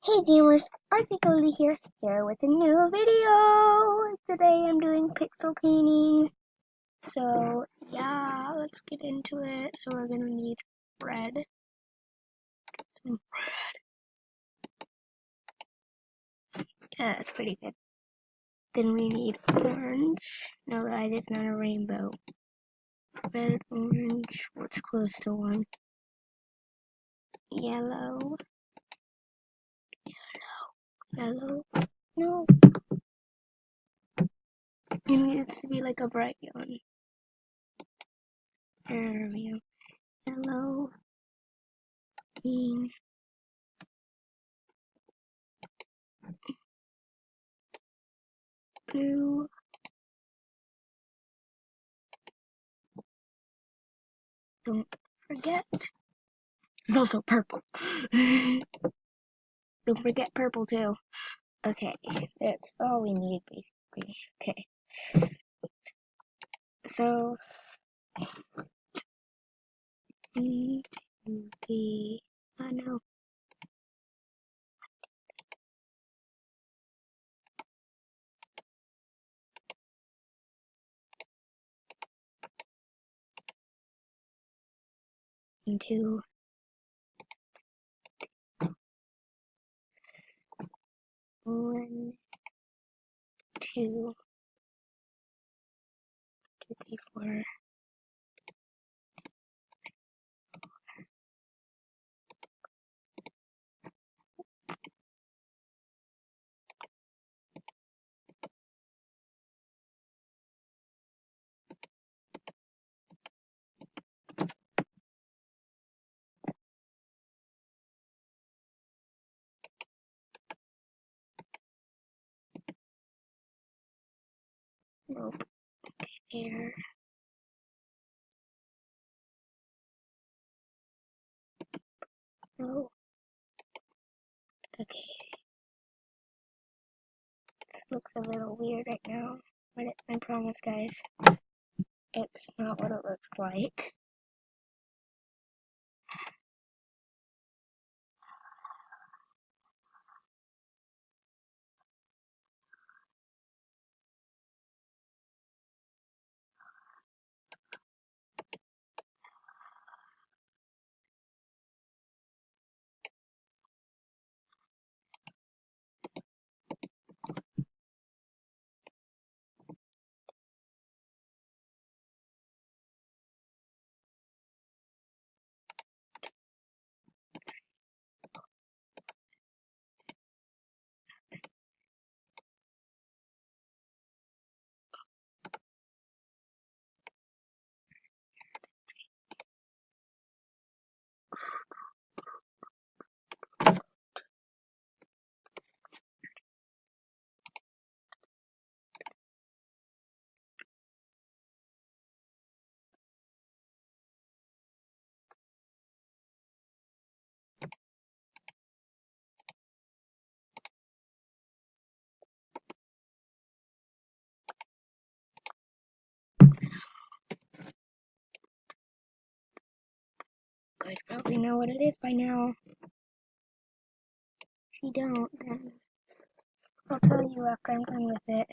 Hey gamers, Arctic here with a new video. Today I'm doing pixel painting. So yeah, let's get into it. So we're gonna need red. Yeah, that's pretty good. Then we need orange. No guys, it's not a rainbow. Red, orange, what's close to one? Yellow. Yellow. No. It needs to be like a bright one. There we go. Yellow. Green. Blue. Don't forget. There's also purple. Don't forget purple too. Okay, that's all we need basically. Okay, so need to be. I know. Into 1, 2, 2, 3, 4. Nope. Here. No. Okay. This looks a little weird right now, but I promise, guys, it's not what it looks like. You guys probably know what it is by now. If you don't, then I'll tell you after I'm done with it.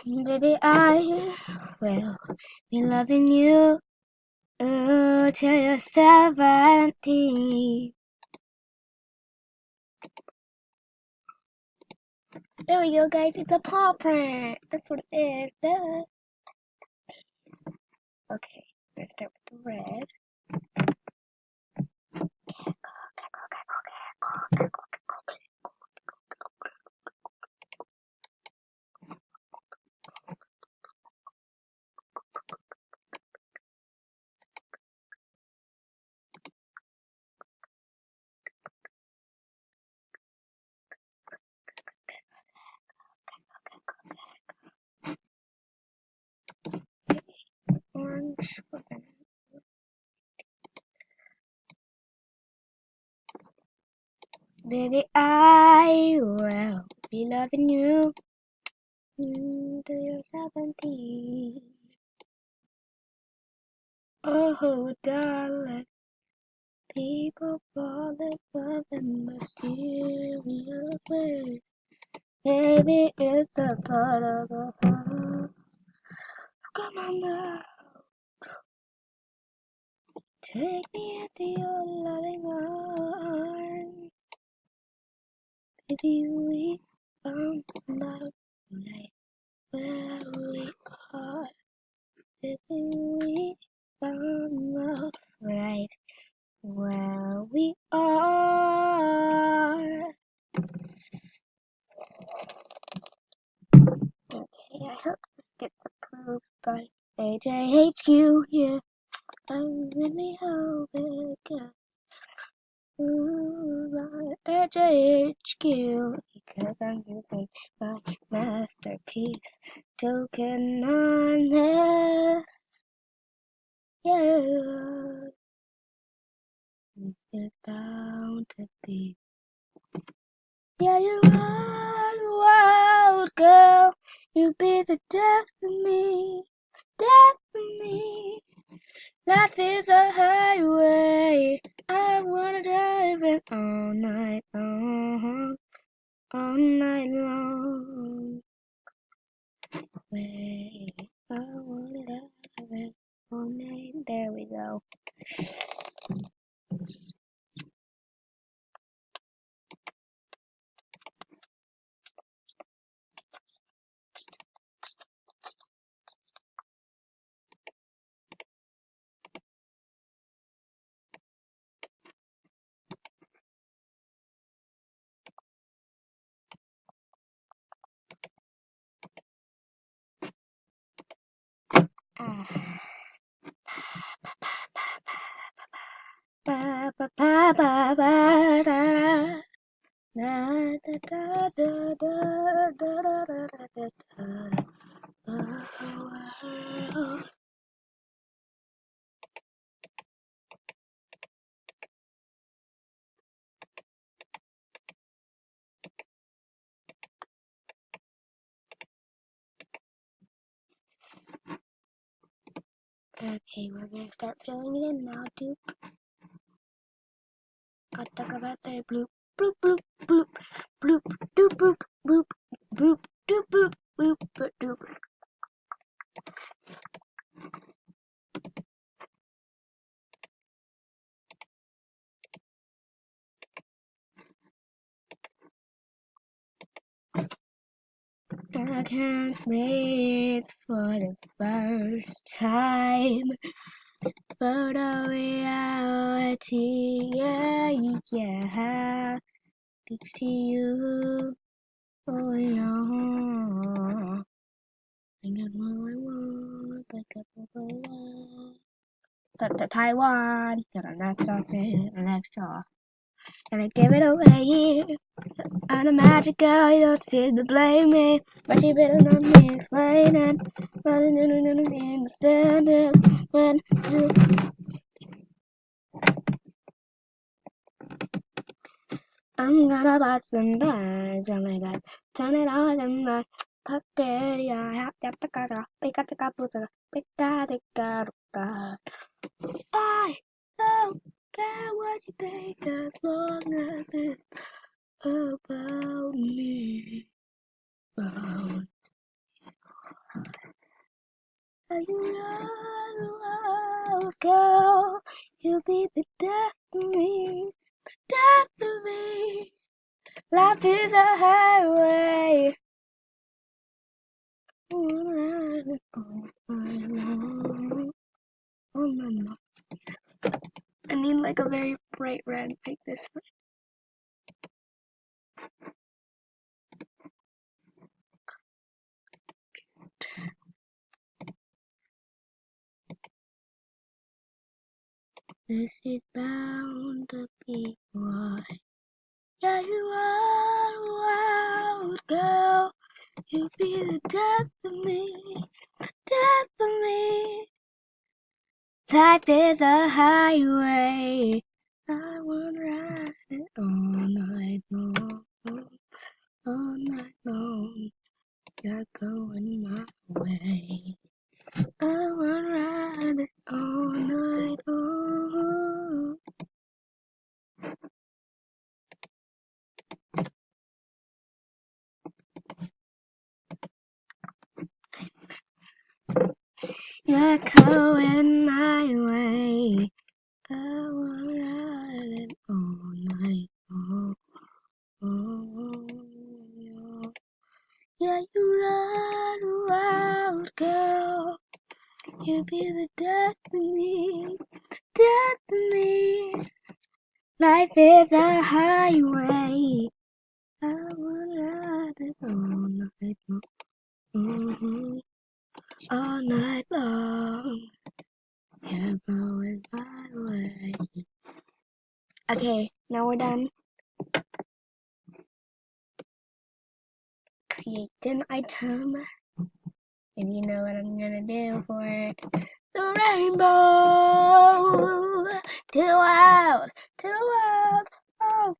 Baby, I will be loving you till you're 17. There we go, guys. It's a paw print. That's what it is. Duh. Okay, let's start with the red. Baby, I will be loving you until you're 17. Oh, darling, people fall in love in mysterious ways. Maybe it's the part of the heart. Come on now, take me into your loving arms. Baby, we found love right where we are. Baby, we found love right where we are. Okay, I hope this gets approved by AJHQ. Yeah, I really hope it gets approved by AJHQ because I'm using my masterpiece token on this. Yeah, this is bound to be. Yeah, you're wild, wild girl. You be the death of me, death of me. Life is a highway. I wanna drive it all night long, all night long. Way, I wanna drive it all night. There we go. Ah. Ba ba ba ba ba da da da da da da da da da da da. Okay, we're gonna start filling it in now. Doop. I'll talk about that bloop, bloop, bloop, bloop, bloop, doop, boop, boop, boop, doop, boop, boop, boop, doop. I can't breathe for the first time. Photo reality, yeah, yeah. Speaks to you, oh yeah. I got what I want, I got what I want. Taiwan, got next off it, next off. And I give it away. I'm a magic girl, you don't seem to blame me. But you better not me explain it. But I didn't understand it when you. I'm gonna buy some bags, oh my god. Turn it on and my puppet, yeah, I have to pick up, pick up the caputa, pick up the caruca. I don't care what you think as long as it's about me. About you run wild, girl. You'll be the death of me, death of me. Life is a highway. Oh, mama. I need like a very bright red like this one. This is bound to be why. Yeah, you are wild girl. You be the death of me, death of me. Life is a highway. I wanna ride it all night. night long, all night long. You're going my way. I wanna ride it all night long. You're going my way. I wanna ride it all night long. Yeah, you run wild, girl. You be the death of me, death of me. Life is a highway. I wanna ride it all night long. All night long. You're going my way. Okay, now we're done. Create an item. And you know what I'm gonna do for it. The rainbow! To the world! To the world! Oh,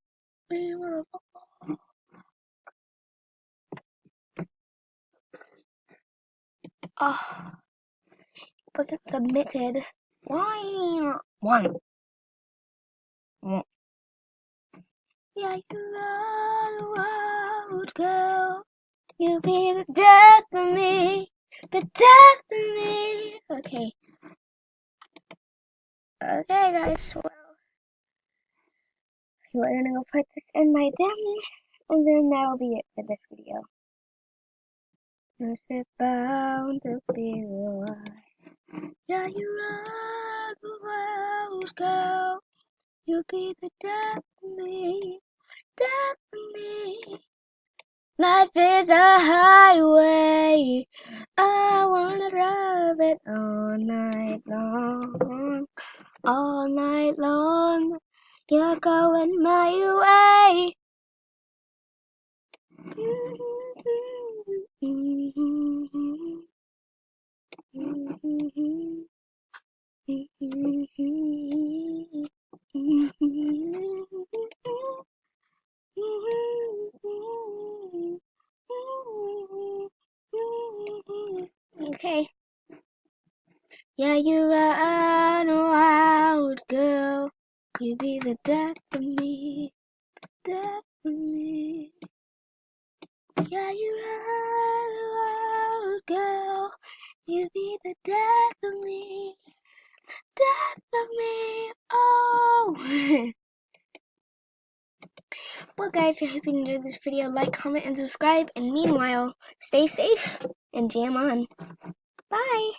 we will. Oh, wasn't submitted. Why? Why? Yeah, you are the world, girl. You be the death of me. The death of me. Okay. Okay, guys. Well, we're gonna go put this in my den, and then that'll be it for this video. Is it bound to be right? Yeah, you are the world, girl. You be the death of me, death of me. Life is a highway. I wanna drive it all night long, all night long. You're going my way. Okay. Yeah, you run wild, girl. You be the death of me, death of me. Yeah, you run wild, girl. You be the death of me, death of me. Oh. Well, guys, I hope you enjoyed this video. Like, comment, and subscribe. And meanwhile, stay safe and jam on. Bye.